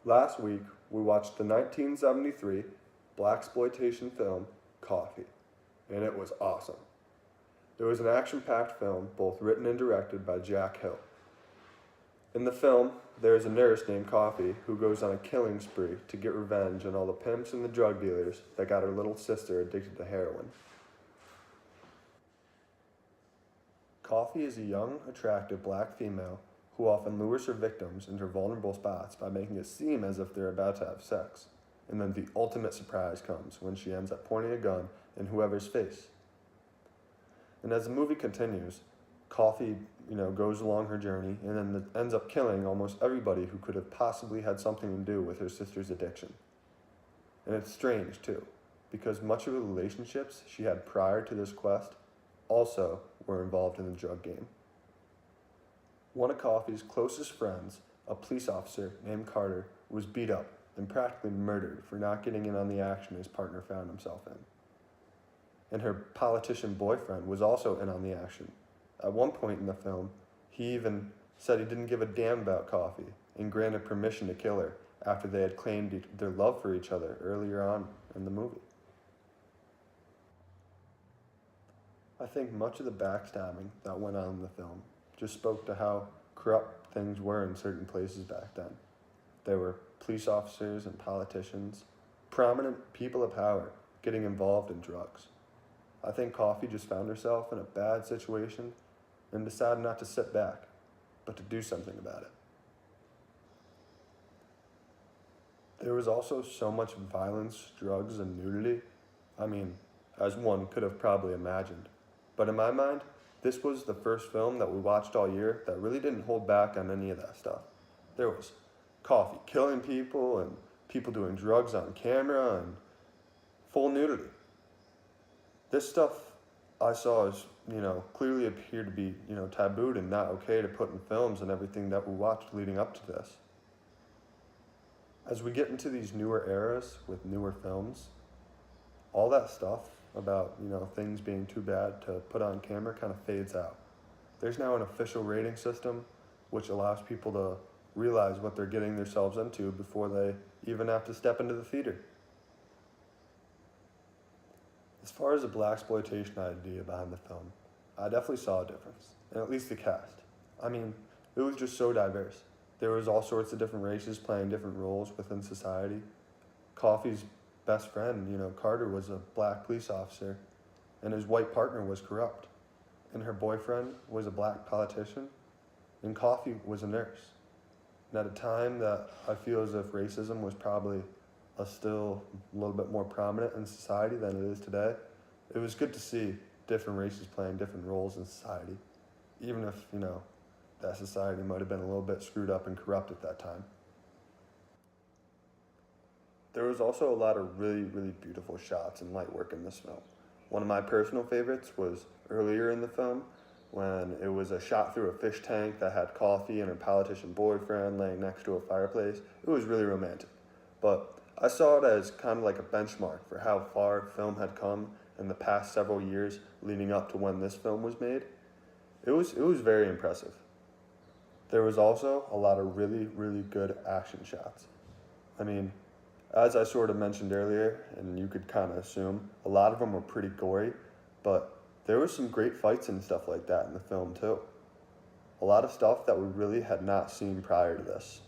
Last week, we watched the 1973 blaxploitation film Coffee, and it was awesome. It was an action-packed film, both written and directed by Jack Hill. In the film, there is a nurse named Coffee who goes on a killing spree to get revenge on all the pimps and the drug dealers that got her little sister addicted to heroin. Coffee is a young, attractive black female who often lures her victims into vulnerable spots by making it seem as if they're about to have sex. And then the ultimate surprise comes when she ends up pointing a gun in whoever's face. And as the movie continues, Coffee, goes along her journey and then ends up killing almost everybody who could have possibly had something to do with her sister's addiction. And it's strange, too, because much of the relationships she had prior to this quest also were involved in the drug game. One of Coffee's closest friends, a police officer named Carter, was beat up and practically murdered for not getting in on the action his partner found himself in. And her politician boyfriend was also in on the action. At one point in the film, he even said he didn't give a damn about Coffee and granted permission to kill her after they had claimed their love for each other earlier on in the movie. I think much of the backstabbing that went on in the film just spoke to how corrupt things were in certain places back then. There were police officers and politicians, prominent people of power getting involved in drugs. I think Coffee just found herself in a bad situation and decided not to sit back, but to do something about it. There was also so much violence, drugs, and nudity. As one could have probably imagined. But in my mind, this was the first film that we watched all year that really didn't hold back on any of that stuff. There was Coffee killing people and people doing drugs on camera and full nudity. This stuff I saw as, clearly appeared to be, tabooed and not okay to put in films and everything that we watched leading up to this. As we get into these newer eras with newer films, all that stuff about, things being too bad to put on camera kind of fades out. There's now an official rating system which allows people to realize what they're getting themselves into before they even have to step into the theater. As far as the blaxploitation idea behind the film, I definitely saw a difference, and at least the cast. It was just so diverse. There was all sorts of different races playing different roles within society. Coffee's best friend, Carter, was a black police officer, and his white partner was corrupt. And her boyfriend was a black politician, and Coffee was a nurse. And at a time that I feel as if racism was probably still a little bit more prominent in society than it is today, it was good to see different races playing different roles in society, even if, that society might have been a little bit screwed up and corrupt at that time. There was also a lot of really, really beautiful shots and light work in this film. One of my personal favorites was earlier in the film when it was a shot through a fish tank that had Coffee and her politician boyfriend laying next to a fireplace. It was really romantic. But I saw it as kind of like a benchmark for how far film had come in the past several years leading up to when this film was made. It was very impressive. There was also a lot of really, really good action shots. As I sort of mentioned earlier, and you could kind of assume, a lot of them were pretty gory, but there was some great fights and stuff like that in the film too. A lot of stuff that we really had not seen prior to this.